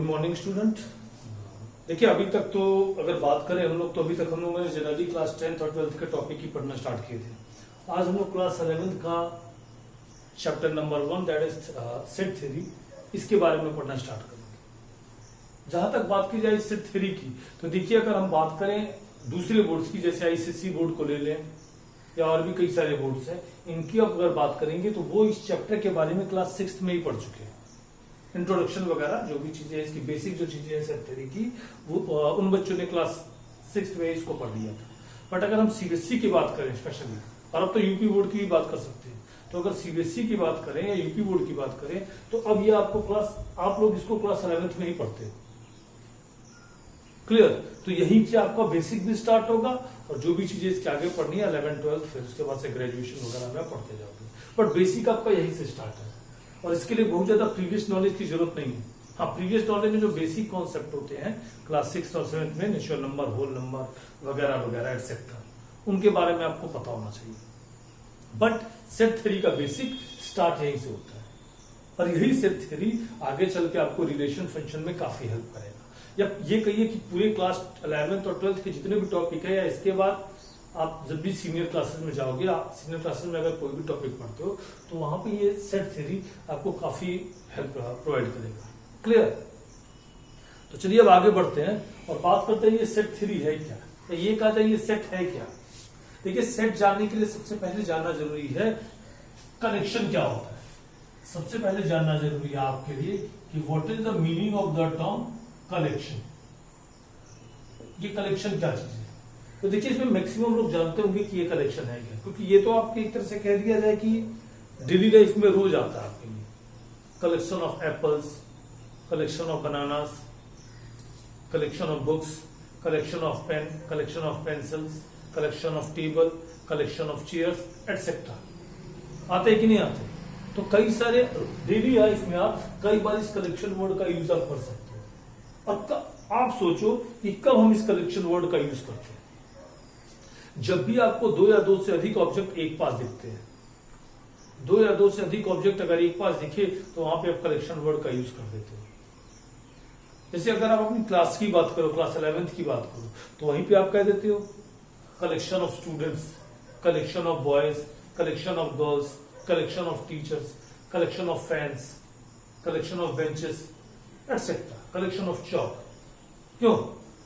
Morning student. देखिए अभी तक तो अगर बात करें हम लोग तो अभी तक हम लोगों ने जनरली क्लास 10th और 12th के टॉपिक ही पढ़ना स्टार्ट किए थे। आज हम लोग क्लास 11th का chapter number 1 that is set theory, इसके बारे में पढ़ना स्टार्ट करेंगे। जहां तक बात की जाए सेट थ्योरी की, तो देखिए अगर हम बात करें दूसरे बोर्ड्स की, जैसे आईसीएसई बोर्ड को ले लें या और भी कई सारे बोर्ड्स हैं, इनकी अब अगर बात करेंगे तो वो इस चैप्टर के बारे में क्लास 6 में ही पढ़ चुके हैं। इंट्रोडक्शन वगैरह जो भी चीजें इसकी बेसिक जो चीजें हैं सेट थ्योरी की, वो उन बच्चों ने क्लास 6 में इसको पढ़ लिया था। बट अगर हम सीबीएसई की बात करें स्पेशली, और अब तो यूपी बोर्ड की भी बात कर सकते हैं, तो अगर सीबीएसई की बात करें या यूपी बोर्ड की बात करें तो अब ये आप लोग इसको क्लास 11th में ही पढ़ते हो। क्लियर? तो यहीं से आपका बेसिक भी स्टार्ट होगा और जो भी चीजें इसके आगे पढ़नी है 11th 12th फिर उसके बाद से ग्रेजुएशन वगैरह में पढ़ते जाओगे। बट बेसिक आपका यहीं से स्टार्ट है और इसके लिए बहुत ज्यादा प्रीवियस नॉलेज की जरूरत नहीं है। हाँ, प्रीवियस नॉलेज में जो बेसिक कॉन्सेप्ट होते हैं क्लास 6 और 7 में, नेचुरल नंबर, होल नंबर वगैरह वगैरह एक्सेट्रा, उनके बारे में आपको पता होना चाहिए। बट सेट थ्योरी का बेसिक स्टार्ट यहीं से होता है और यही सेट थ्योरी आगे चल के आपको रिलेशन फंक्शन में काफी हेल्प करेगा। या ये कहिए कि पूरे क्लास 11th और 12th के जितने भी टॉपिक है, या इसके बाद आप जब भी सीनियर क्लासेस में जाओगे, आप सीनियर क्लासेस में अगर कोई भी टॉपिक पढ़ते हो तो वहां पे ये सेट थ्योरी आपको काफी हेल्प प्रोवाइड करेगा। क्लियर? तो चलिए अब आगे बढ़ते हैं और बात करते हैं ये सेट थ्योरी है क्या, तो ये कहा जाए ये सेट है क्या। देखिए सेट जानने के लिए सबसे पहले जानना जरूरी है कनेक्शन क्या होता है। सबसे पहले जानना जरूरी है आपके लिए कि what is the meaning of the term collection. ये कलेक्शन क्या चीज है? तो देखिए इसमें मैक्सिमम लोग जानते होंगे कि ये कलेक्शन है क्या, क्योंकि ये तो आपके एक तरह से कह दिया जाए कि डेली लाइफ में रोज आता है आपके लिए। Collection of apples, collection of bananas, collection of books, collection of pen, collection of pencils, collection of table, collection of chairs etcetera. आते कि नहीं आते? तो कई सारे डेली लाइफ में आप कई बार इस कलेक्शन वर्ड का यूज आप कर सकते हो। और आप सोचो कि कब हम इस कलेक्शन वर्ड का यूज करते हैं। जब भी आपको दो या दो से अधिक ऑब्जेक्ट एक पास दिखते हैं, दो या दो से अधिक ऑब्जेक्ट अगर एक पास दिखे तो वहां पे आप कलेक्शन वर्ड का यूज कर देते हो। जैसे अगर आप अपनी क्लास की बात करो, क्लास 11th की बात करो, तो वहीं पे आप कह देते हो collection of students, collection of boys, collection of girls, collection of teachers, collection of fans, collection of benches etcetera, collection of chalk. क्यों?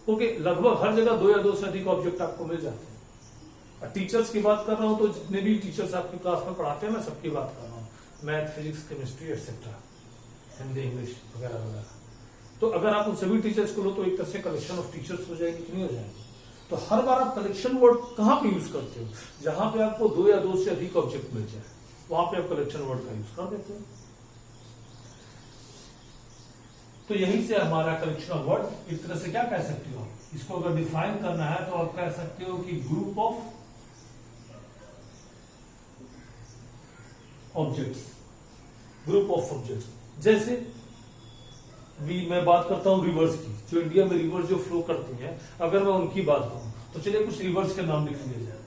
क्योंकि लगभग हर जगह दो या दो से अधिक ऑब्जेक्ट आपको मिल जाते हैं। और टीचर्स की बात कर रहा हूं तो जितने भी टीचर्स आपकी क्लास में पढ़ाते हैं मैं सबकी बात कर रहा हूँ, math, physics, chemistry etcetera, Hindi, English वगैरह वगैरह। तो अगर आप उन सभी टीचर्स को लो तो एक तरह से कलेक्शन ऑफ टीचर्स हो जाएगी कि नहीं हो जाएगी। तो हर बार आप कलेक्शन वर्ड कहां पे यूज करते हो? जहां पे आपको दो या दो से अधिक ऑब्जेक्ट मिल जाए वहां पे आप कलेक्शन वर्ड का यूज कर देते हो। तो यहीं से हमारा कलेक्शन ऑफ वर्ड एक तरह से क्या कह सकते हो, इसको अगर डिफाइन करना है तो आप कह सकते हो कि group of objects, group of objects. जैसे भी मैं बात करता हूं रिवर्स की, जो इंडिया में रिवर्स जो फ्लो करती हैं, अगर मैं उनकी बात करूं तो चलिए कुछ रिवर्स के नाम लिख दिया जाए।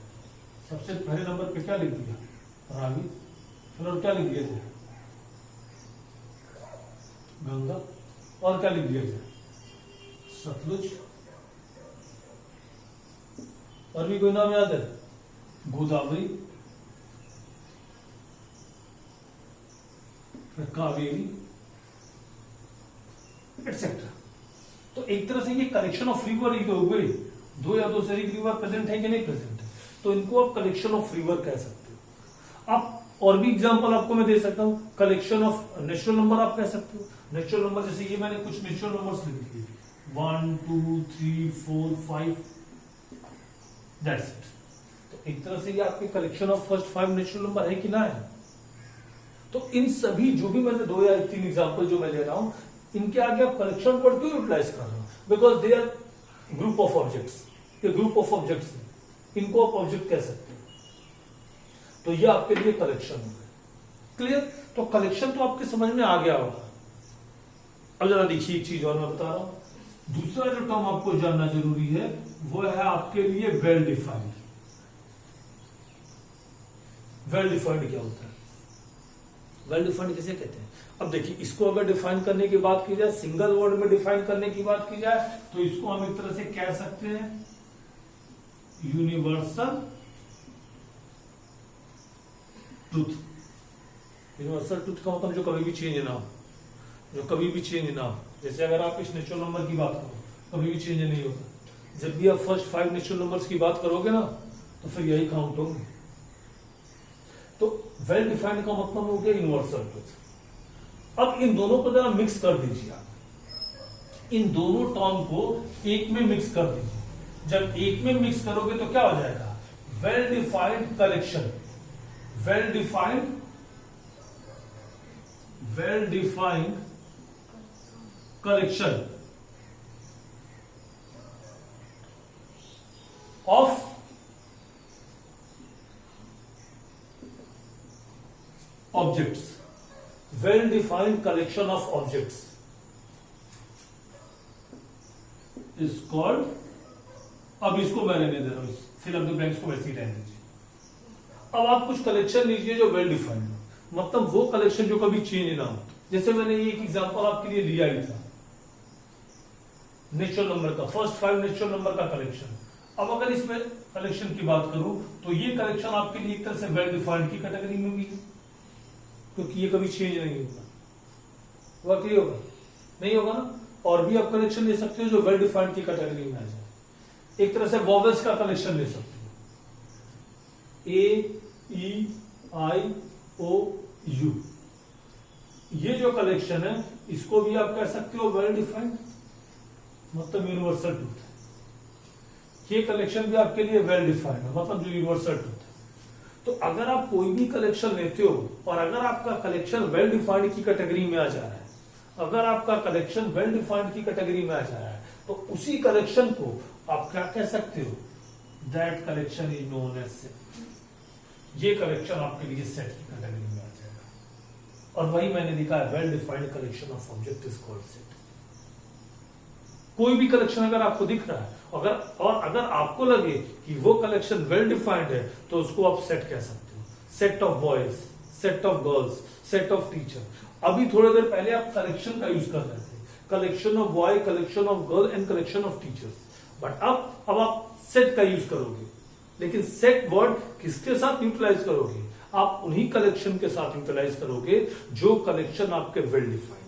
सबसे पहले नंबर पे क्या लिख दिया? रावी। फिर और क्या लिख दिया जाए? गंगा। और क्या लिख दिया जाए? सतलुज। और भी कोई नाम याद है? गोदावरी, कावेरी एटसेट्रा। तो एक तरह से ये कलेक्शन ऑफ रिवर ही तो हुए, दो या दो से अधिक रिवर प्रेजेंट है कि नहीं प्रेजेंट है, तो इनको आप कलेक्शन ऑफ रिवर कह सकते हो। आप और भी एग्जांपल आपको मैं दे सकता हूं, कलेक्शन ऑफ नेचुरल नंबर आप कह सकते हो। नेचुरल नंबर जैसे ये मैंने कुछ नेचुरल नंबर्स लिख दिए, 1 2 3 4 5 दैट्स इट। तो एक तरह से ये आपके collection of first 5 natural number है कि ना है। तो इन सभी जो भी मैंने 2 या 3 एग्जांपल जो मैं ले रहा हूं, इनके आगे आप कलेक्शन वर्ड क्यों यूटिलाइज कर रहे हो? Because they are group of objects. ये ग्रुप ऑफ ऑब्जेक्ट्स है, इनको आप ऑब्जेक्ट कह सकते हो। तो ये आपके लिए कलेक्शन हो गया। क्लियर? तो कलेक्शन तो आपके समझ में आ गया होगा। अब जरा देखिए एक चीज और मैं बता रहा हूं, दूसरा जो टर्म आपको जानना जरूरी है वो है आपके लिए वेल डिफाइंड। वेल डिफाइंड क्या होता है? वेल डिफाइंड किसे कहते हैं? अब देखिए, इसको अगर डिफाइन करने की बात की जाए, सिंगल वर्ड में डिफाइन करने की बात की जाए, तो इसको हम एक तरह से कह सकते हैं यूनिवर्सल ट्रूथ। यूनिवर्सल ट्रूथ का मतलब जो कभी भी चेंज ना हो, जो कभी भी चेंज ना हो। जैसे अगर आप इस नेचुरल नंबर की बात करो, कभी भी चेंज नहीं होगा। जब भी आप फर्स्ट 5 नेचुरल नंबर्स की बात करोगे ना, तो फिर यही काउंट होंगे। तो वेल डिफाइंड का मतलब हो गया यूनिवर्सल ट्रूथ। अब इन दोनों को जरा मिक्स कर दीजिए आप, इन दोनों टर्म को एक में मिक्स कर दीजिए। जब एक में मिक्स करोगे तो क्या हो जाएगा? Well defined collection, well defined collection of objects, well defined collection of objects is called, अब इसको मैं रहने दे रहा हूं, फिल इन द ब्लैंक्स को वैसे ही रहने दीजिए। अब आप कुछ कलेक्शन लीजिए जो वेल डिफाइंड हो, मतलब वो कलेक्शन जो कभी चेंज ना हो। जैसे मैंने ये एक एग्जांपल आपके लिए लिया ही था, नेचुरल नंबर का, फर्स्ट 5 नेचुरल नंबर का कलेक्शन। अब अगर इसमें कलेक्शन की बात करूं, तो ये कलेक्शन आपके लिए एक तरह से वेल डिफाइंड की कैटेगरी में भी है, क्योंकि ये कभी चेंज नहीं होगा। हुआ क्लियर होगा? नहीं होगा ना। और भी आप कलेक्शन ले सकते हो जो वेल डिफाइंड की कैटेगरी में आ जाए। एक तरह से वॉवेल्स का कलेक्शन ले सकते हो, ए, ई, आई, ओ, यू। ये जो कलेक्शन है, इसको भी आप कह सकते हो वेल डिफाइंड, मतलब यूनिवर्सल ट्रूथ है। ये कलेक्शन भी आपके लिए वेल डिफाइंड है, मतलब जो यूनिवर्सल ट्रूथ है। तो अगर आप कोई भी कलेक्शन लेते हो और अगर आपका कलेक्शन वेल डिफाइंड की कैटेगरी में आ जा रहा है, अगर आपका कलेक्शन वेल डिफाइंड की कैटेगरी में आ जा रहा है, तो उसी कलेक्शन को आप क्या कह सकते हो? That collection is known as set. ये कलेक्शन आपके लिए सेट की कैटेगरी में आ जाएगा। और वही मैंने लिखा है, well defined collection of object is called set. कोई भी कलेक्शन अगर आपको दिख रहा है, अगर आपको लगे कि वो कलेक्शन वेल डिफाइंड है, तो उसको आप सेट कह सकते हो। Set of boys, set of girls, set of teacher. अभी थोड़ी देर पहले आप कलेक्शन का यूज कर रहे थे, collection of boy, collection of girl and collection of teachers. But अब आप सेट का यूज करोगे, लेकिन सेट वर्ड किसके साथ यूटिलाइज करोगे? आप उन्हीं कलेक्शन के साथ यूटिलाइज करोगे जो कलेक्शन आपके वेल डिफाइंड।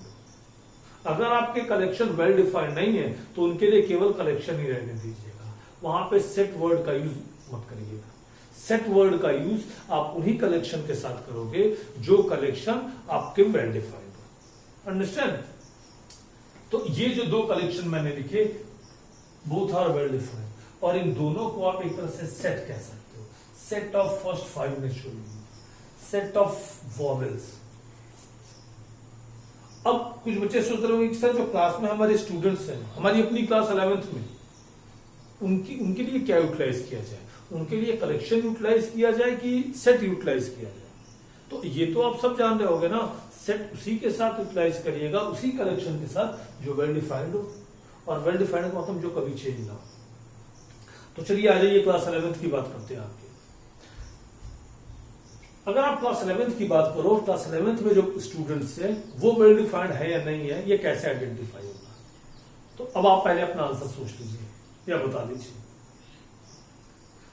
अगर आपके कलेक्शन वेल डिफाइंड नहीं है, तो उनके लिए केवल कलेक्शन ही रहने दीजिएगा, वहां पे सेट वर्ड का यूज मत करिएगा। सेट वर्ड का यूज आप उन्हीं कलेक्शन के साथ करोगे जो कलेक्शन आपके वेल डिफाइंड हो। अंडरस्टैंड? तो ये जो दो कलेक्शन मैंने लिखे, बोथ आर वेल डिफाइंड, और इन दोनों को आप एक तरह से सेट कह सकते हो। Set of first 5 natural number, set of vowels. अब कुछ बच्चे सोच रहे होंगे कि सर, जो क्लास में हमारे स्टूडेंट्स हैं, हमारी अपनी क्लास 11th में, उनके लिए क्या यूटिलाइज किया जाए? उनके लिए कलेक्शन यूटिलाइज किया जाए कि सेट यूटिलाइज किया जाए? तो ये तो आप सब जान रहे होगे ना, सेट उसी के साथ यूटिलाइज करिएगा, उसी कलेक्शन के साथ जो वेल डिफाइंड हो। और वेल डिफाइंड का मतलब जो कभी चेंज ना हो। तो चलिए आ जाइए, क्लास 11th की बात करते हैं आपके। अगर आप क्लास 11th की बात करो, क्लास 11th में जो स्टूडेंट्स हैं वो वेल डिफाइंड है या नहीं है, ये कैसे आइडेंटिफाई होगा? तो अब आप पहले अपना आंसर सोच लीजिए या बता दीजिए।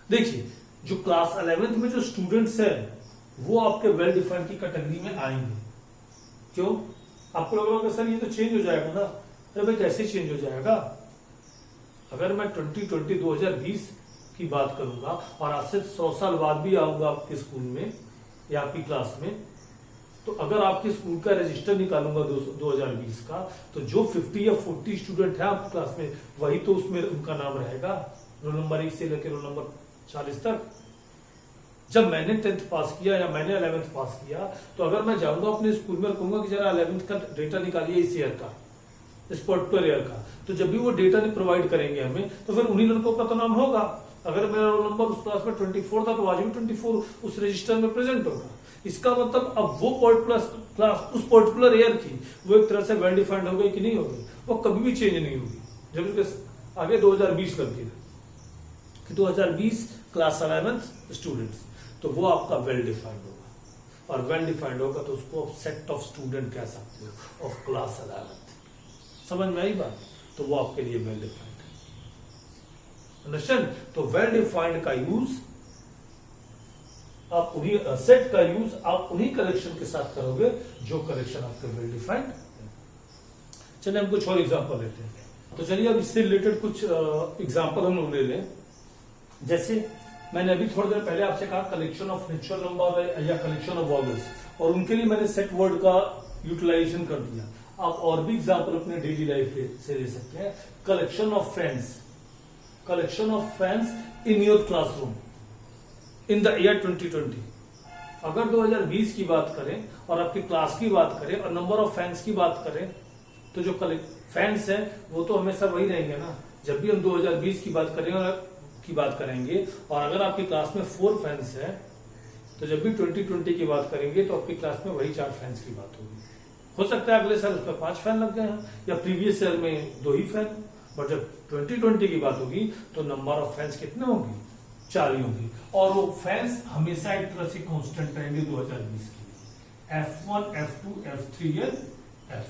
देखिए, जो क्लास 11th में जो स्टूडेंट्स हैं वो आपके वेल डिफाइंड की कैटेगरी में आएंगे। क्यों? आपको लग रहा होगा सर ये तो चेंज हो जाएगा ना। अरे भाई, कैसे चेंज हो जाएगा? अगर मैं 2020 की बात करूंगा और आज से 100 साल बाद भी आऊंगा आपके स्कूल में या आपकी क्लास में, तो अगर आपके स्कूल का रजिस्टर निकालूंगा 2020 का, तो जो 50 या 40 स्टूडेंट है आपकी क्लास में, वही तो उसमें उनका नाम रहेगा, रोल नंबर 1 से लेकर रोल नंबर 40 तक। जब मैंने 10th पास किया या मैंने 11th पास किया, तो अगर मैं जाऊंगा अपने स्कूल में, कहूंगा कि जरा 11th का डेटा निकालिए इस ईयर का, इस पर्टिकुलर ईयर का, तो जब भी वो डेटा प्रोवाइड करेंगे हमें, तो फिर उन्हीं लड़कों का तो नाम होगा। अगर मेरा रोल नंबर उस क्लास में 24 था, तो आज भी 24 उस रजिस्टर में प्रेजेंट होगा। इसका मतलब अब वो पर्टिकुलर क्लास उस पर्टिकुलर ईयर की वो एक तरह से वेल डिफाइंड हो गई कि नहीं हो गई? वो कभी भी चेंज नहीं होगी। जब उसके आगे 2020 लग गया कि 2020 क्लास 11th स्टूडेंट्स, तो वो आपका वेल डिफाइंड होगा। और वेल डिफाइंड होगा तो उसको आप सेट ऑफ स्टूडेंट कह सकते हो ऑफ क्लास 11th। समझ में आई बात? तो वो आपके लिए वेल डिफाइंड है। अंडरस्टैंड? तो वेल डिफाइंड का यूज आप उन्हीं सेट का यूज आप उन्हीं कलेक्शन के साथ करोगे जो कलेक्शन आपके वेल डिफाइंड है। चलिए हम कुछ और एग्जांपल लेते हैं। तो चलिए अब इससे रिलेटेड कुछ एग्जांपल हम लोग ले लें। जैसे मैंने अभी थोड़ी देर पहले आपसे कहा कलेक्शन ऑफ नेचुरल नंबर या कलेक्शन ऑफ वॉवेल्स, और उनके लिए मैंने सेट वर्ड का यूटिलाइजेशन कर दिया। आप और भी एग्जांपल अपने डेली लाइफ से ले सकते हैं। Collection of friends in your classroom in the year 2020। अगर 2020 की बात करें और आपकी क्लास की बात करें और नंबर ऑफ फैंस की बात करें, तो जो फैंस हैं वो तो हमेशा वही रहेंगे ना। जब भी हम 2020 की बात करेंगे और अगर आपकी क्लास में 4 फैंस है, तो जब भी 2020 की बात करेंगे तो आपकी क्लास में वही 4 फैंस की बात होगी। हो सकता है अगले साल उसमें 5 फैन लग गए हैं या प्रीवियस ईयर में 2 ही फैन, बट जब 2020 की बात होगी तो नंबर ऑफ फैंस कितने होंगे? 4 ही होंगी। और वो फैंस हमेशा एक तरह से कांस्टेंट रहेंगे 2020 के लिए। F1, F2, F3 या F।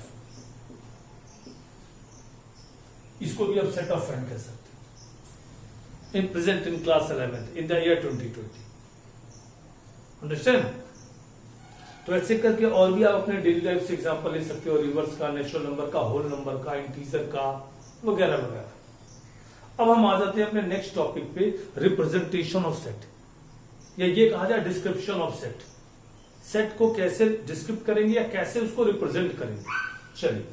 इसको भी आप सेट ऑफ फैन कह सकते हैं in present in class 11th in the year 2020। Understand? तो ऐसे करके और भी आप अपने डेली लाइफ से एग्जांपल ले सकते हो, रिवर्स का, नेचुरल नंबर का, होल नंबर का, इंटीजर का, वगैरह वगैरह। अब हम आ जाते हैं अपने नेक्स्ट टॉपिक पे, रिप्रेजेंटेशन ऑफ सेट, या ये कहा जाए डिस्क्रिप्शन ऑफ सेट। सेट को कैसे डिस्क्रिप्ट करेंगे या कैसे उसको रिप्रेजेंट करेंगे। चलिए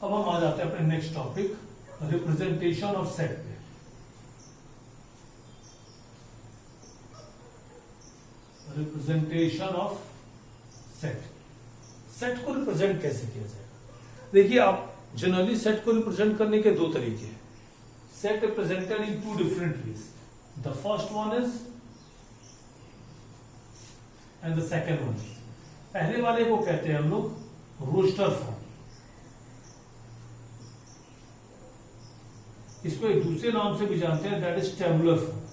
अब हम आ जाते हैं अपने next topic, representation of set पे। Representation of set. सेट को रिप्रेजेंट कैसे किया जाएगा? देखिए, आप जनरली सेट को रिप्रेजेंट करने के 2 तरीके हैं। Set represented in 2 different ways. The first one is and the second one is. पहले वाले को कहते हैं हम लोग रोस्टर फॉर्म। इसको एक दूसरे नाम से भी जानते हैं, दैट इज टेबुलर फॉर्म।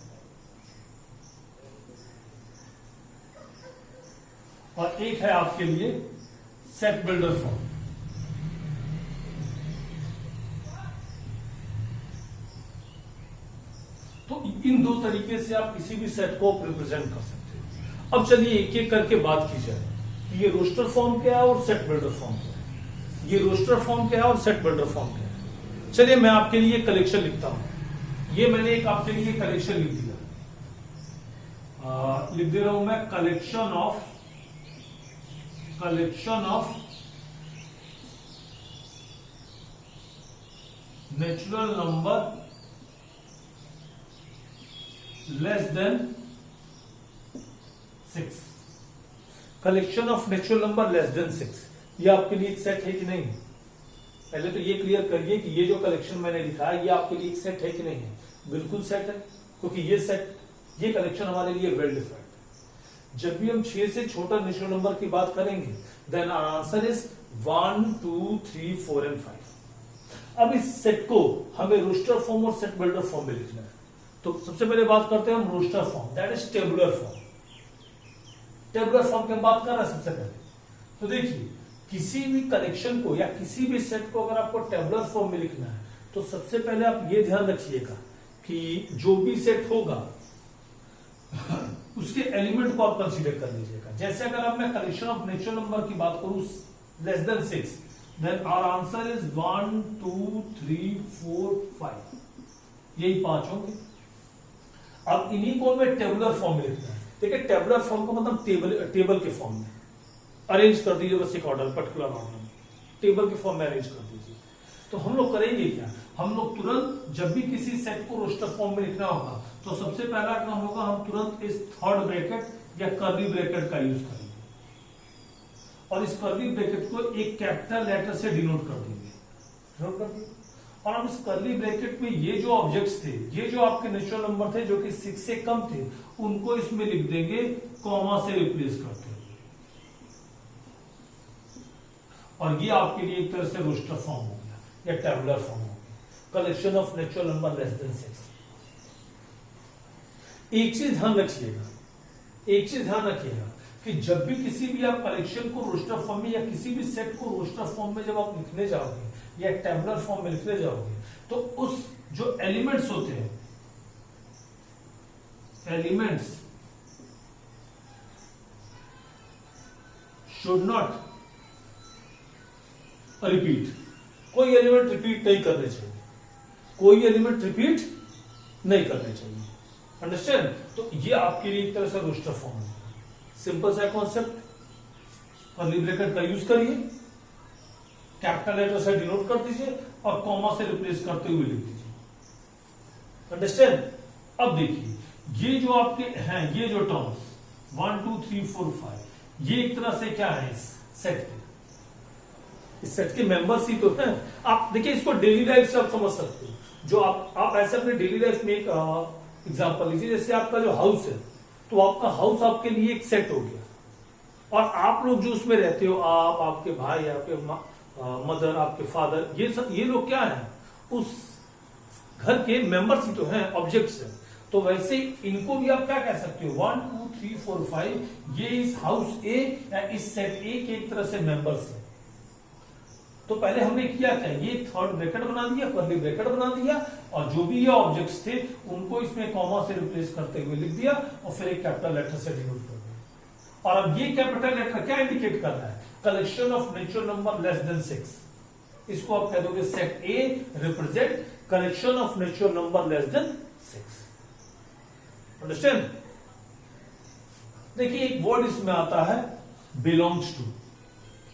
और एक है आपके लिए सेट बिल्डर फॉर्म। तो इन 2 तरीके से आप किसी भी सेट को रिप्रेजेंट कर सकते हो। अब चलिए एक एक करके बात की जाए कि ये रोस्टर फॉर्म क्या है और सेट बिल्डर फॉर्म क्या है। ये रोस्टर फॉर्म क्या है और सेट बिल्डर फॉर्म क्या है। चलिए मैं आपके लिए कलेक्शन लिखता हूं। ये मैंने एक आपके लिए कलेक्शन लिख दिया। लिख दे रहा हूं मैं collection of natural number less than 6। Collection of natural number less than 6, ये आपके लिए एक सेट है कि नहीं? पहले तो ये क्लियर करिए कि ये जो कलेक्शन मैंने लिखा है ये आपके लिए एक सेट है कि नहीं है? बिल्कुल सेट है, क्योंकि ये कलेक्शन हमारे लिए वेल डिफाइंड है। जब भी हम 6 से छोटा नेचुरल नंबर की बात करेंगे, then our answer is 1, 2, 3, 4 and 5। अब इस सेट को हमें रोस्टर फॉर्म और सेट बिल्डर फॉर्म में लिखना है। तो सबसे पहले बात करते हैं हम roster form, that is tabular form. Tabular form की हम बात कर रहे हैं सबसे पहले। तो देखिए, किसी भी कलेक्शन को या किसी भी सेट को अगर आपको टेबुलर फॉर्म में लिखना है, तो सबसे पहले आप ये ध्यान रखिएगा कि जो भी सेट होगा उसके एलिमेंट को आप कंसीडर कर लीजिएगा। जैसे अगर अब मैं कलेक्शन ऑफ नेचुरल नंबर की बात करूं less than 6, then our answer is 1, 2, 3, 4, 5। यही 5 होंगे। अब इन्हीं को मैं टेबुलर फॉर्म में लिखना है। देखिए, टेबुलर फॉर्म का मतलब टेबल के फॉर्म में अरेंज कर दीजिए, बस एक ऑर्डर, पर्टिकुलर ऑर्डर में टेबल के फॉर्म में अरेंज कर दीजिए। तो हम लोग करेंगे क्या? हम लोग तुरंत जब भी किसी सेट को रोस्टर फॉर्म में लिखना होगा, तो सबसे पहला काम होगा, हम तुरंत इस थर्ड ब्रैकेट या कर्ली ब्रैकेट का यूज करेंगे और इस कर्ली ब्रैकेट को एक कैपिटल लेटर से डिनोट कर देंगे। नोट कर दिए। और अब इस कर्ली ब्रैकेट में ये जो ऑब्जेक्ट्स थे, ये जो आपके नेचुरल नंबर थे जो कि 6 से कम थे, उनको इसमें लिख देंगे, कॉमा से रिप्लेस करते हैं। और ये आपके लिए एक तरह से रोस्टर फॉर्म हो गया या टेबुलर फॉर्म हो गया, collection of natural number less than 6। एक चीज ध्यान रखिएगा, एक चीज ध्यान रखिएगा कि जब भी किसी भी आप कलेक्शन को रोस्टर फॉर्म में या किसी भी सेट को रोस्टर फॉर्म में जब आप लिखने जाओगे या टेबुलर फॉर्म में लिखने जाओगे, तो उस जो एलिमेंट्स होते हैं, एलिमेंट्स शुड नॉट रिपीट, कोई एलिमेंट रिपीट नहीं करने चाहिए, कोई एलिमेंट रिपीट नहीं करने चाहिए। अंडरस्टैंड? तो ये आपके लिए एक तरह से रोस्टर फॉर्म है। सिंपल सा कॉन्सेप्ट, कर्ली ब्रैकेट का यूज करिए, कैपिटल लेटर से डिनोट कर दीजिए और कॉमा से रिप्लेस करते हुए लिख दीजिए। अंडरस्टैंड? अब देखिए, ये जो आपके हैं, ये जो टर्म्स 1 2 3 4 5, ये एक तरह से क्या है, इस सेट के, इस सेट के मेंबर्स ही तो हैं। आप देखिए, इसको डेली लाइफ से आप समझ सकते हो। जो आप ऐसे अपने डेली लाइफ में एक एग्जांपल लीजिए, जैसे आपका जो हाउस है, तो आपका हाउस आपके लिए एक सेट हो गया, और आप लोग जो उसमें रहते हो, आप, आपके भाई, आपके मदर, आपके फादर, ये लोग क्या है, उस घर के मेंबर्स ही तो हैं, ऑब्जेक्ट्स हैं। तो वैसे इनको भी आप क्या कह सकते हो, 1 2 3 4 5, ये इस हाउस ए या इस सेट ए के एक तरह से मेंबर्स है। तो पहले हमने किया क्या, ये थर्ड ब्रैकेट बना दिया, कर्ली ब्रैकेट बना दिया, और जो भी ये ऑब्जेक्ट्स थे उनको इसमें कॉमा से रिप्लेस करते हुए लिख दिया, और फिर एक कैपिटल लेटर से डिनोट कर दिया। और अब ये कैपिटल लेटर क्या इंडिकेट कर रहा है, collection of natural number less than 6। इसको आप कह दोगे set A represent collection of natural number less than 6। Understand? देखिए, एक वर्ड इसमें आता है बिलोंग्स टू,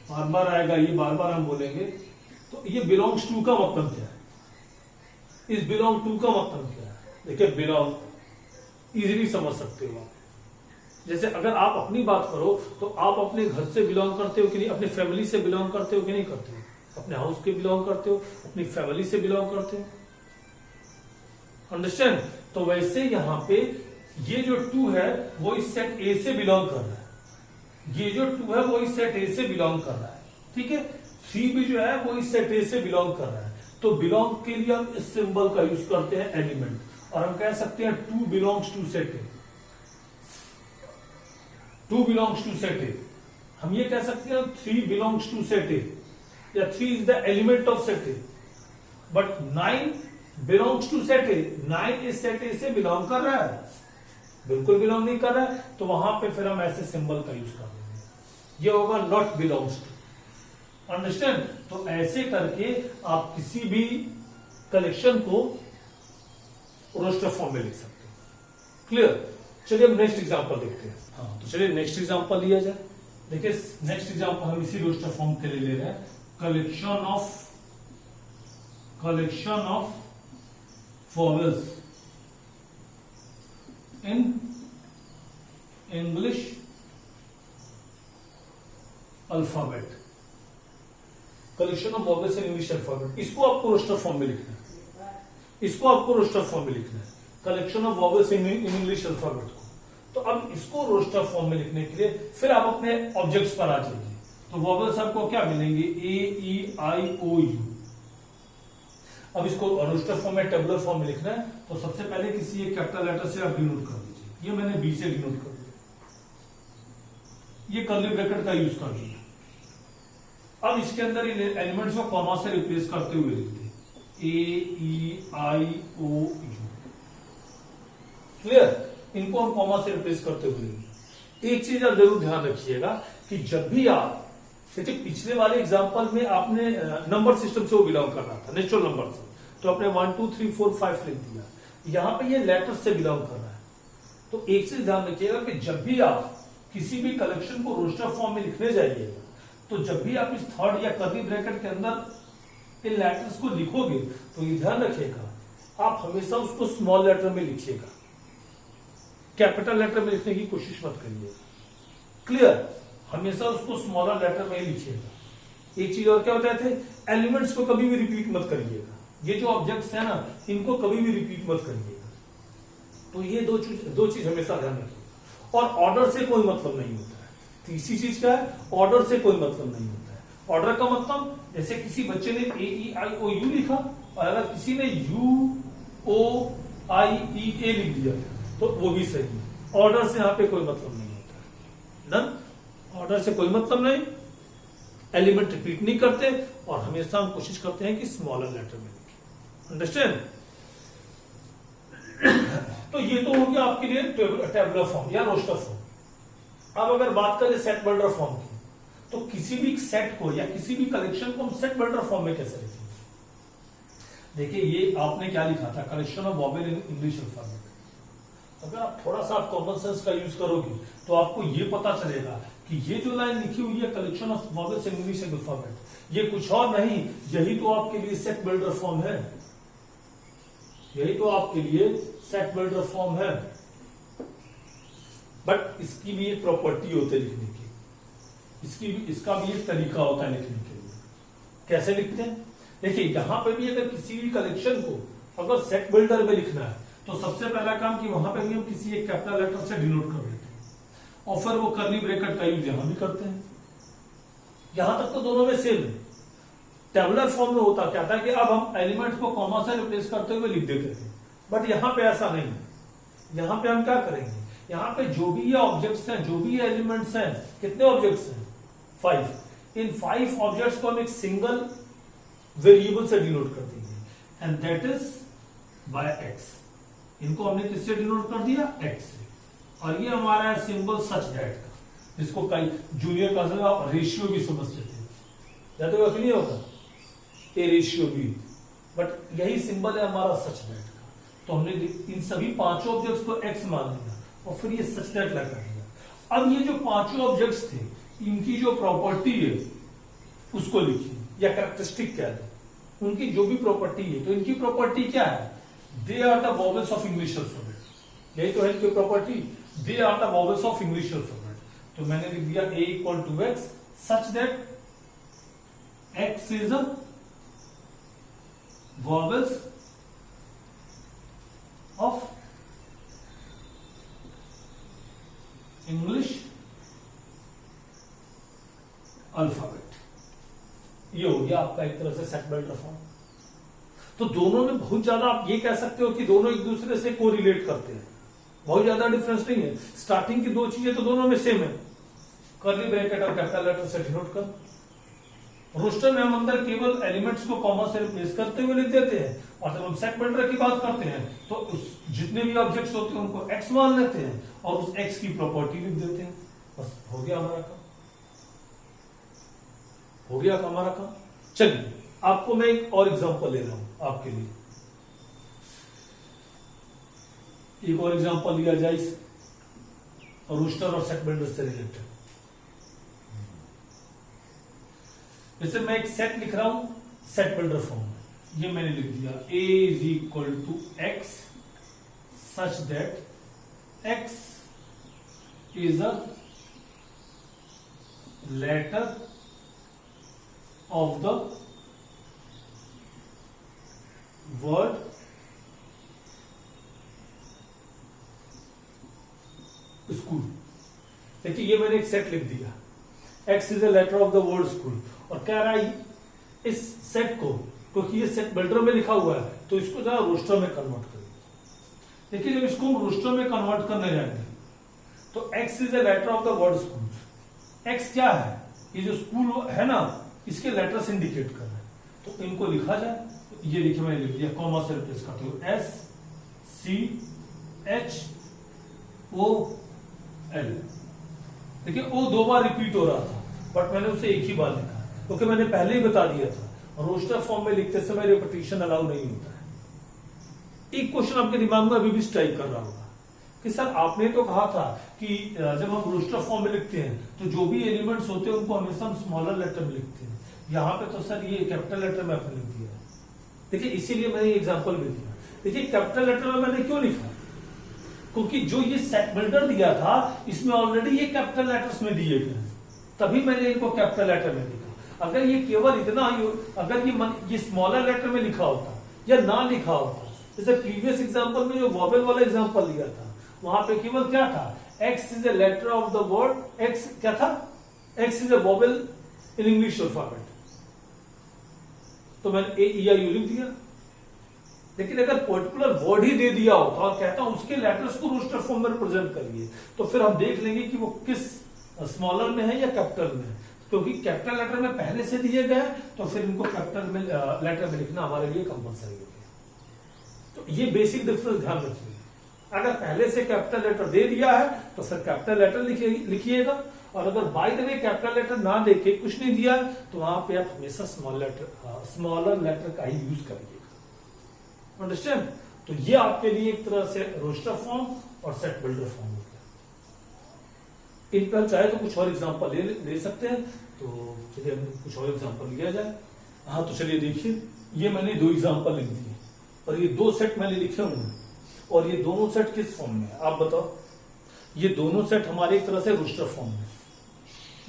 बार बार आएगा, ये बार बार हम बोलेंगे। तो ये बिलोंग्स टू का मतलब क्या है, इस बिलोंग टू का मतलब क्या है? देखिए, बिलोंग इजीली समझ सकते हो आप। जैसे अगर आप अपनी बात करो, तो आप अपने घर से बिलोंग करते हो कि नहीं, अपनी फैमिली से बिलोंग करते हो कि नहीं करते हो, अपने हाउस के बिलोंग करते हो, अपनी फैमिली से बिलोंग करते हो। अंडरस्टैंड? तो वैसे यहां पे ये जो टू है वो इस सेट ए से बिलोंग कर रहा है, ये जो 2 है वो इस सेट ए से बिलोंग कर रहा है, ठीक है। 3 भी जो है वो इस सेट ए से बिलोंग कर रहा है। तो बिलोंग के लिए हम इस सिंबल का यूज करते हैं, एलिमेंट, और हम कह सकते हैं 2 belongs to set A, 2 belongs to set A. हम ये कह सकते हैं 3 बिलोंग्स टू सेट ए, या 3 is the element of set A. But 9 belongs to set A, 9 is set ए से बिलोंग कर रहा है, बिल्कुल बिलोंग नहीं कर रहा है, तो वहां पे फिर हम ऐसे सिंबल का यूज कर देंगे, ये होगा नॉट बिलोंग्स टू। अंडरस्टैंड? तो ऐसे करके आप किसी भी कलेक्शन को रोस्टर फॉर्म में लिख सकते हैं। क्लियर? चलिए अब नेक्स्ट एग्जांपल देखते हैं। हाँ, तो चलिए नेक्स्ट एग्जांपल लिया जाए। देखिए, नेक्स्ट एग्जांपल हम इसी रोस्टर फॉर्म के लिए ले रहे हैं, collection of vowels in English alphabet, collection of vowels in English alphabet. इसको आपको रोस्टर फॉर्म में लिखना है, इसको आपको रोस्टर फॉर्म में लिखना है, collection of vowels in English alphabet को। तो अब इसको रोस्टर फॉर्म में लिखने के लिए फिर आप अपने ऑब्जेक्ट्स पर आ जाइए। तो वॉवेल्स आपको क्या मिलेंगे, ए ई आई ओ यू। अब इसको रोस्टर फॉर्म में, टेबुलर फॉर्म में लिखना है, तो सबसे पहले किसी एक कैपिटल लेटर से आप डिनोट कर दीजिए। ये मैंने बी से डिनोट कर दिया, ये कर्ली ब्रैकेट का यूज कर दिया। अब इसके अंदर इन एलिमेंट्स को कॉमा से रिप्लेस करते हुए लिख दिए, ए ई आई ओ यू। क्लियर? इनको हम कॉमा से रिप्लेस करते हुए लिखेंगे। एक चीज आप जरूर ध्यान रखिएगा कि जब भी आप, देखिए पिछले वाले एग्जांपल में आपने नंबर सिस्टम से वो बिलोंग कर रहा था, नेचुरल नंबर से, तो आपने 1 2 3 4 5 लिख दिया। यहां पे ये लेटर्स से बिलोंग कर रहा है। तो एक चीज ध्यान रखिएगा कि जब भी आप किसी भी कलेक्शन को रोस्टर फॉर्म में लिखने जाइएगा, तो जब भी आप इस थर्ड या कर्ली ब्रैकेट के अंदर इन लेटर्स को लिखोगे, तो ये ध्यान रखिएगा आप हमेशा उसको स्मॉल लेटर में लिखिएगा, कैपिटल लेटर में लिखने की कोशिश मत करिएगा। क्लियर? हमेशा उसको स्मॉलर लेटर में ही लिखिएगा। एक चीज और क्या बताए थे, एलिमेंट्स को कभी भी रिपीट मत करिएगा। ये जो ऑब्जेक्ट्स है ना, इनको कभी भी रिपीट मत करिएगा। तो ये दो चीज हमेशा ध्यान रखिएगा। और ऑर्डर से कोई मतलब नहीं होता है। तीसरी चीज क्या है, ऑर्डर से कोई मतलब नहीं होता है। ऑर्डर का मतलब, जैसे किसी बच्चे ने ए ई आई ओ यू लिखा, और अगर किसी ने यू ओ आई ई ए लिख दिया, तो वो भी सही है। ऑर्डर से यहाँ पे कोई मतलब नहीं होता है, डन। ऑर्डर से कोई मतलब नहीं, एलिमेंट रिपीट नहीं करते और हमेशा हम कोशिश करते हैं कि स्मॉलर लेटर में लिखें। अंडरस्टैंड? तो ये तो हो गया आपके लिए टेबुलर फॉर्म या रोस्टर फॉर्म। अब अगर बात करें सेट बिल्डर फॉर्म की, तो किसी भी सेट को या किसी भी कलेक्शन को हम सेट बिल्डर फॉर्म में कैसे लिखेंगे? देखिए, ये आपने क्या लिखा था, collection of vowel in English alphabet. अगर आप थोड़ा सा कॉमन सेंस का यूज करोगे तो आपको ये पता चलेगा कि ये जो लाइन लिखी हुई है collection of vowels in English alphabet, ये कुछ और नहीं, यही तो आपके लिए सेट बिल्डर फॉर्म है। यही तो आपके लिए सेट बिल्डर फॉर्म है। बट इसकी भी एक प्रॉपर्टी होती है लिखने की, इसका भी एक तरीका होता है लिखने के लिए। कैसे लिखते हैं? देखिए, यहां पे भी अगर किसी भी कलेक्शन को अगर सेट बिल्डर में लिखना है तो सबसे पहला काम कि वहां पे भी हम किसी एक कैपिटल लेटर से डिनोट कर देते हैं और फिर वो कर्ली ब्रैकेट का यूज यहां भी करते हैं। यहां तक तो दोनों में सेम है। टेबुलर फॉर्म में होता क्या था कि अब हम एलिमेंट को कॉमा से रिप्लेस करते हुए लिख देते थे, बट यहां पे ऐसा नहीं है। यहां पे हम क्या करेंगे, यहां पे जो भी ये ऑब्जेक्ट्स हैं, जो भी ये एलिमेंट्स हैं, कितने ऑब्जेक्ट्स हैं? 5। इन 5 ऑब्जेक्ट्स को हम एक सिंगल वेरिएबल से डिनोट कर देंगे and that is by x. इनको हमने किससे डिनोट कर दिया? एक्स से। और ये हमारा है सिंबल सच दैट का, जिसको कई जूनियर क्लासेस में आप रेशियो भी समझते थे, याद होगा कि नहीं होगा? ए रेशियो बी, बट यही सिंबल है हमारा सच दैट का। तो हमने इन सभी 5 ऑब्जेक्ट्स को एक्स मान लिया और फिर ये सच दैट लगा दिया। अब ये जो 5 ऑब्जेक्ट्स थे, इनकी जो प्रॉपर्टी है उसको लिखिए या कैरेक्टरिस्टिक क्या है, उनकी जो भी प्रॉपर्टी है, तो इनकी प्रॉपर्टी क्या है? They are the vowels of English alphabet. यही तो है इनकी property, they are the vowels of English alphabet. तो मैंने लिख दिया a equal to x such that x is a vowels of English alphabet. ये हो गया आपका एक तरह से सेट बिल्डर फॉर्म। तो दोनों में बहुत ज्यादा आप ये कह सकते हो कि दोनों एक दूसरे से कोरिलेट करते हैं, बहुत ज्यादा डिफरेंस नहीं है। स्टार्टिंग की दो चीजें तो दोनों में सेम है, कर्ली ब्रैकेट और कैपिटल लेटर से डिनोट कर। रोस्टर में हम अंदर केवल एलिमेंट्स को कॉमा से रिप्लेस करते हुए लिख देते हैं, और जब हम सेट बिल्डर की बात करते हैं तो उस जितने भी ऑब्जेक्ट्स होते हैं उनको एक्स मान लेते हैं और उस एक्स की प्रॉपर्टी लिख देते हैं। बस हो गया हमारा काम, हो गया हमारा काम। चलिए, आपको मैं एक और एग्जांपल ले रहा हूं आपके लिए। एक और एग्जांपल लिया जाए इस रोस्टर और सेट बिल्डर से रिलेटेड। जैसे मैं एक सेट लिख रहा हूं सेट बिल्डर फॉर्म में, ये मैंने लिख दिया a is equal to x such that x is a letter of the word school. देखिए, ये मैंने एक सेट लिख दिया, x is a letter of the word school, और कह रहा है इस सेट को, क्योंकि ये सेट बिल्डर में लिखा हुआ है तो इसको जरा रोस्टर में कन्वर्ट करिए। देखिए, जब इसको हम रोस्टर में कन्वर्ट करने जाएंगे तो x is a letter of the word school. x क्या है? ये जो स्कूल है ना, इसके लेटर्स इंडिकेट कर रहे हैं, तो इनको लिखा जाए। तो ये देखिए, मैंने लिख दिया कॉमा से रिप्लेस करते हुए SCHOL। देखिए, ओ 2 बार रिपीट हो रहा था, बट मैंने उसे एक ही बार लिखा क्योंकि मैंने पहले ही बता दिया था रोस्टर फॉर्म में लिखते समय रिपीटिशन अलाउ नहीं होता है। एक क्वेश्चन आपके दिमाग में अभी भी स्ट्राइक कर रहा होगा कि सर आपने तो कहा था कि जब हम रोस्टर फॉर्म में लिखते हैं तो जो भी एलिमेंट्स होते हैं उनको हमेशा हम स्मॉलर लेटर में लिखते हैं, यहाँ पे तो सर ये कैपिटल लेटर में आपने लिख दिया। देखिए, इसीलिए मैंने एग्जाम्पल भी दिया। देखिए, कैपिटल लेटर में मैंने क्यों लिखा? क्योंकि जो ये सेट बिल्डर दिया था इसमें ऑलरेडी ये कैपिटल लेटर्स में दिए गए, तभी मैंने इनको कैपिटल लेटर में लिखा। अगर ये केवल इतना ही, अगर ये स्मॉलर लेटर में लिखा होता या ना लिखा होता, जैसे प्रीवियस एग्जांपल में जो वॉवेल वाला एग्जांपल लिया था, वहां पे केवल क्या था? x is a letter of the word, x क्या था? x is a vowel in English alphabet. तो मैंने ए या यू लिख दिया, लेकिन अगर पर्टिकुलर वर्ड ही दे दिया होता और कहता हूं उसके लेटर्स को रोस्टर फॉर्म में रिप्रेजेंट करिए, तो फिर हम देख लेंगे कि वो किस स्मॉलर में है या कैपिटल में है, क्योंकि कैपिटल लेटर में पहले से दिए गए तो फिर इनको कैपिटल में लेटर में लिखना हमारे लिए कंपलसरी हो गया। तो ये बेसिक डिफरेंस ध्यान रखिए, अगर पहले से कैपिटल लेटर दे दिया है तो फिर कैपिटल लेटर लिखिएगा, और अगर by the way capital letter ना देके कुछ नहीं दिया तो वहां पे आप हमेशा स्मॉलर लेटर का ही यूज करिएगा। अंडरस्टैंड? तो ये आपके लिए एक तरह से रोस्टर फॉर्म और सेट बिल्डर फॉर्म हो गया। इन पर चाहे तो कुछ और एग्जांपल ले सकते हैं, तो चलिए हम कुछ और एग्जांपल लिया जाए। हाँ, तो चलिए देखिए, ये मैंने 2 एग्जांपल लिख दिए और ये 2 सेट मैंने लिखे हुए हैं, और ये दोनों सेट किस फॉर्म में है आप बताओ? ये दोनों सेट हमारे एक तरह से रोस्टर फॉर्म में,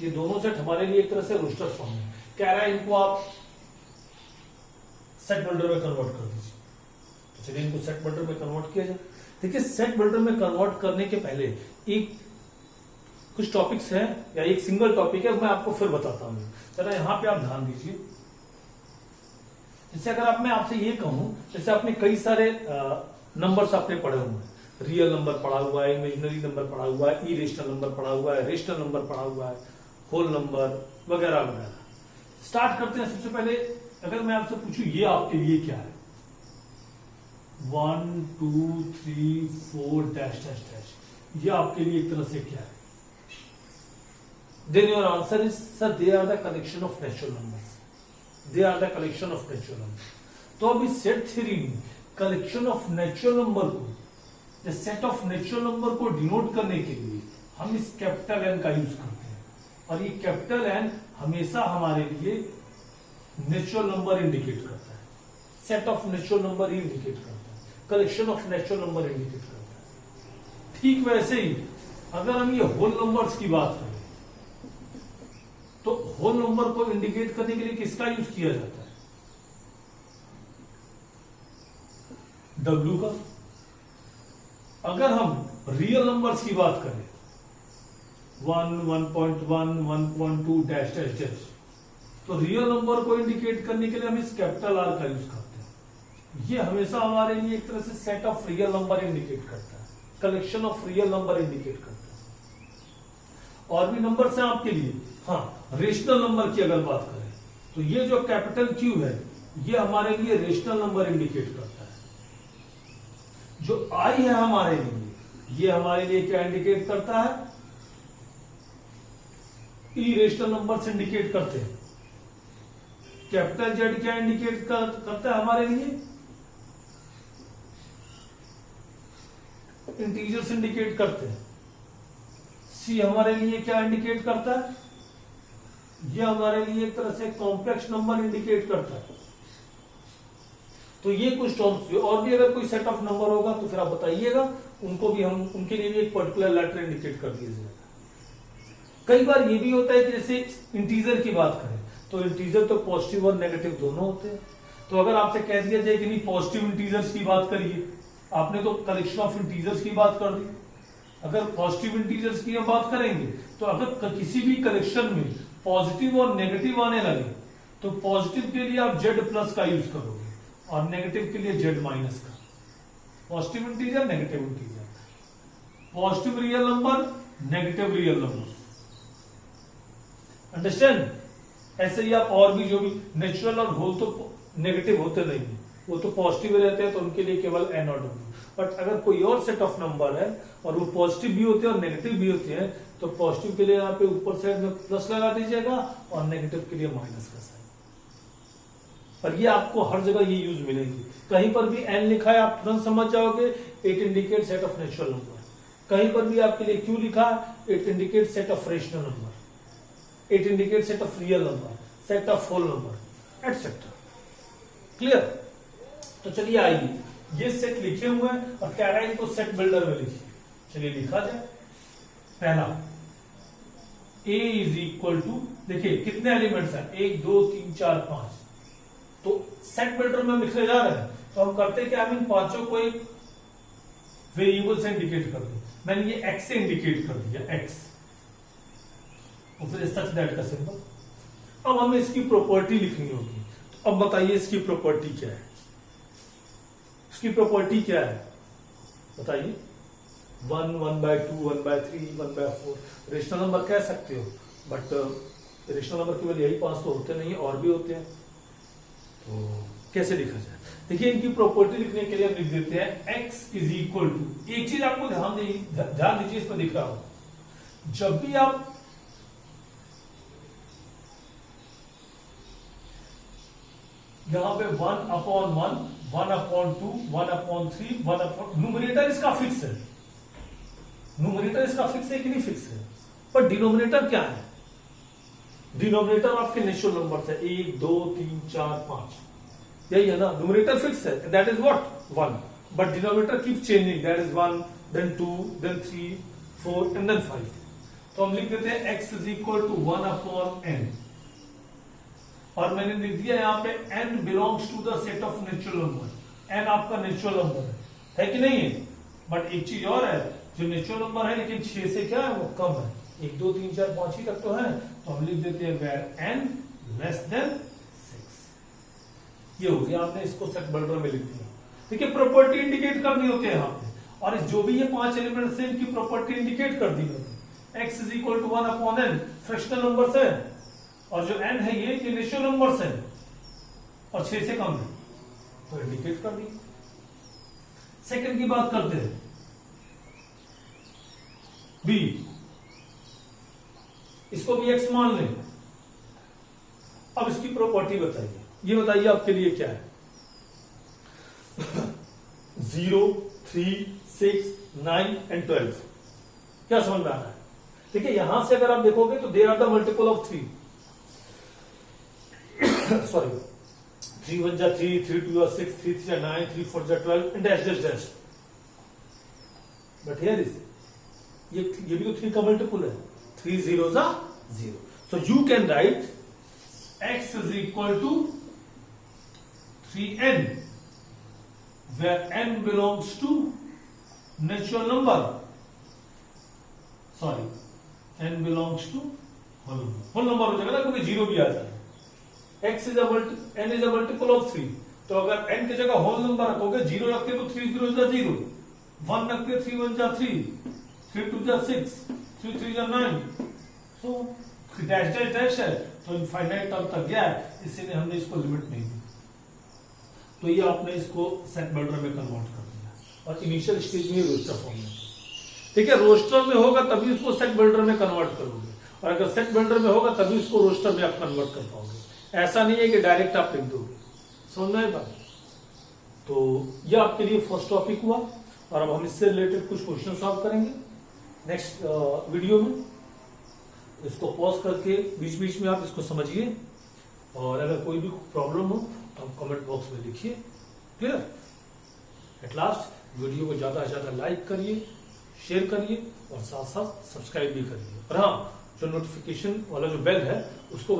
ये दोनों सेट हमारे लिए एक तरह से रोस्टर फॉर्म में। कह रहा है इनको आप सेट बिल्डर में कन्वर्ट कर दीजिए, तो चलिए इनको सेट बिल्डर में कन्वर्ट किया जाए। देखिए, सेट बिल्डर में कन्वर्ट करने के पहले एक कुछ टॉपिक्स हैं, या एक सिंगल टॉपिक है, मैं आपको फिर बताता हूं। जरा यहां पे आप ध्यान दीजिए। जैसे अगर मैं आपसे ये कहूं, जैसे आपने कई सारे नंबर्स आपने पढ़े हुए हैं, रियल नंबर पढ़ा हुआ है, इमेजिनरी नंबर पढ़ा हुआ है, इरेशनल नंबर पढ़ा हुआ है, रेशनल नंबर पढ़ा हुआ है, होल नंबर वगैरह वगैरह। स्टार्ट करते हैं। सबसे पहले अगर मैं आपसे पूछूं ये आपके लिए क्या है, 1 2 3 4 डैश डैश डैश, ये आपके लिए एक तरह से क्या है? Then your answer is sir they are the collection of natural numbers, they are the collection of natural number. तो अभी सेट थ्योरी में कलेक्शन ऑफ नेचुरल नंबर को, सेट ऑफ नेचुरल नंबर को डिनोट करने के लिए हम इस कैपिटल एन का यूज करते हैं, और ये कैपिटल एन हमेशा हमारे लिए नेचुरल नंबर इंडिकेट करता है, set of natural number he indicate करता है, collection of natural number indicate करता है। ठीक वैसे ही अगर हम ये होल नंबर्स की बात करें, तो होल नंबर को इंडिकेट करने के लिए किसका यूज किया जाता है? W का। अगर हम रियल नंबर्स की बात करें, 1 1.1 1.2 डैश डैश डैश, तो रियल नंबर को इंडिकेट करने के लिए हम इस कैपिटल R का यूज करते हैं। ये हमेशा हमारे लिए एक तरह से set of real number indicate करता है, collection of real number indicate करता है। और भी नंबर्स हैं आपके लिए। हाँ, रेशनल नंबर की अगर बात करें, तो ये जो कैपिटल Q है, ये हमारे लिए रेशनल नंबर इंडिकेट करता है। जो I है हमारे लिए, ये हमारे लिए क्या इंडिकेट करता है? इरेशनल नंबर्स इंडिकेट करते हैं। कैपिटल Z क्या इंडिकेट करता है हमारे लिए? इंटीजर्स इंडिकेट करते हैं। C हमारे लिए क्या इंडिकेट करता है? ये हमारे लिए एक तरह से कॉम्प्लेक्स नंबर इंडिकेट करता है। तो ये कुछ टर्म्स, और भी अगर कोई सेट ऑफ नंबर होगा तो फिर आप बताइएगा, उनको भी हम, उनके लिए भी एक पर्टिकुलर लेटर इंडिकेट कर दीजिएगा। कई बार ये भी होता है कि जैसे इंटीजर की बात करें, तो इंटीजर तो पॉजिटिव और नेगेटिव दोनों होते हैं। तो अगर आपसे कह दिया जाए कि नहीं पॉजिटिव इंटीजर्स की बात करिए, आपने तो कलेक्शन ऑफ इंटीजर्स की बात कर दी। अगर पॉजिटिव इंटीजर्स की हम बात करेंगे, तो अगर किसी भी कलेक्शन में पॉजिटिव और नेगेटिव आने लगे, तो पॉजिटिव के लिए आप Z प्लस का यूज करोगे और नेगेटिव के लिए Z माइनस का। Positive integer, negative integer, positive real number, negative real number. Understand? ऐसे ही आप और भी जो भी नेचुरल और होल तो नेगेटिव होते नहीं है, वो तो पॉजिटिव रहते हैं, तो उनके लिए केवल N और W। बट अगर कोई और सेट ऑफ नंबर है और वो पॉजिटिव भी होते हैं और नेगेटिव भी होते हैं, तो पॉजिटिव के लिए यहाँ पे ऊपर साइड में प्लस लगा दीजिएगा और नेगेटिव के लिए माइनस का साइन। पर ये आपको हर जगह ये यूज मिलेगी। कहीं पर भी N लिखा है आप तुरंत समझ जाओगे, it indicate set of natural number. कहीं पर भी आपके लिए Q लिखा है, it indicate set of rational number, it indicate set of real number, set of whole number, etcetera. Clear? तो चलिए आइए, ये सेट लिखे हुए हैं और कह रहा है इनको सेट बिल्डर में लिखिए। चलिए लिखा जाए। पहला A इज इक्वल टू, देखिए कितने एलिमेंट्स हैं, 1 2 3 4 5। तो सेट बिल्डर में लिखने जा रहे हैं, तो हम करते क्या, हम इन पांचों को एक वेरिएबल से इंडिकेट कर दो। मैंने ये X से इंडिकेट कर दिया, X, और फिर सच दैट का सिंबल। अब हमें इसकी प्रॉपर्टी लिखनी होगी। तो अब बताइए इसकी प्रॉपर्टी क्या है। उसकी प्रॉपर्टी क्या है बताइए? 1, 1/2, 1/3, 1/4 रेशनल नंबर कह सकते हो, बट रेशनल नंबर केवल यही 5 तो होते नहीं, और भी होते हैं। तो कैसे लिखा जाए? देखिए, इनकी प्रॉपर्टी लिखने के लिए हम लिख देते हैं x इज इक्वल टू, एक चीज आपको ध्यान दीजिए, इसमें दिख रहा हो, जब भी आप यहां पे 1/1, 1/2, 1/3, 1/, न्यूमरेटर इसका फिक्स है, न्यूमरेटर इसका फिक्स है कि नहीं फिक्स है, पर डिनोमिनेटर क्या है? डिनोमिनेटर आपके नेचुरल नंबर है 1, 2, 3, 4, 5, यही है ना। न्यूमरेटर फिक्स है, that is what 1, but denominator keep changing, that is 1, then 2, then 3, 4 and then 5। तो हम लिख देते हैं x is equal to 1/n, और मैंने लिख दिया यहाँ पे n belongs to the set of natural number, n आपका नेचुरल नंबर है कि नहीं है? बट एक चीज और है, जो नेचुरल नंबर है लेकिन 6 से क्या है वो कम है, 1, 2, 3, 4, 5 ही तक तो है, तो हम लिख देते हैं where n लेस देन 6। ये हो गया, आपने इसको सेट बिल्डर में लिख दिया। देखिए, प्रॉपर्टी इंडिकेट करनी होती है यहाँ पे, और जो भी ये 5 एलिमेंट्स हैं इनकी प्रॉपर्टी इंडिकेट कर दी मैंने। x is equal to 1/n fractional numbers है, और जो n है ये नेचुरल नंबर्स है, और 6 से कम है, तो इंडिकेट कर दी। सेकंड की बात करते हैं, b, इसको भी x मान लें। अब इसकी प्रॉपर्टी बताइए, ये बताइए आपके लिए क्या है? 0, 3, 6, 9 and 12, क्या समझ में आ रहा है? देखिए, यहां से अगर आप देखोगे तो they are the multiple of 3, sorry 3 1 जा 3, 3 2 जा 6, 3 3 जा 9, 3 4 जा 12 and dash dash dash, but here is ये भी तो 3 का मल्टीपल है, 3 0 जा 0, so you can write x is equal to 3n where n belongs to natural number, sorry n belongs to whole number हो जाएगा ना, क्योंकि 0 भी आ जाए। x is n is a multiple of 3, तो अगर n की जगह होल नंबर रखोगे, 0 रखते तो 3 0 जा 0, 1 रखते 3 1 जा 3, 3 2 जा 6, 3 3 जा 9, so डैश डैश डैश है, तो इनफाइनाइट टर्म तक गया है, इसीलिए हमने इसको लिमिट नहीं दी। तो ये आपने इसको सेट बिल्डर में कन्वर्ट कर दिया, और इनिशियल स्टेज में रोस्टर फॉर्म में, ठीक है। रोस्टर में होगा तभी उसको सेट बिल्डर में कन्वर्ट करोगे, और अगर सेट बिल्डर में होगा तभी उसको रोस्टर में आप कन्वर्ट कर पाओगे। ऐसा नहीं है कि डायरेक्ट आप लिख दोगे, समझ में आएगा? तो ये आपके लिए फर्स्ट टॉपिक हुआ, और अब हम इससे रिलेटेड कुछ क्वेश्चन सॉल्व करेंगे नेक्स्ट वीडियो में। इसको पॉज करके बीच बीच में आप इसको समझिए, और अगर कोई भी प्रॉब्लम हो तो आप कमेंट बॉक्स में लिखिए। क्लियर? एट लास्ट वीडियो को ज्यादा से ज्यादा लाइक करिए, शेयर करिए, और साथ साथ सब्सक्राइब भी करिए। और हाँ, जो नोटिफिकेशन वाला जो बेल है उसको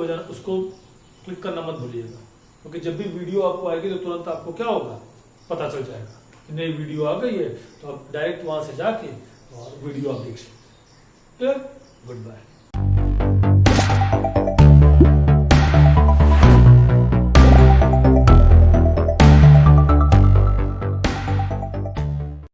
क्लिक करना मत भूलिएगा, क्योंकि जब भी वीडियो आपको आएगी तो तुरंत आपको क्या होगा, पता चल जाएगा कि नई वीडियो आ गई है, तो आप डायरेक्ट वहां से जाके और वीडियो आप देख सकते। क्लियर? Good bye.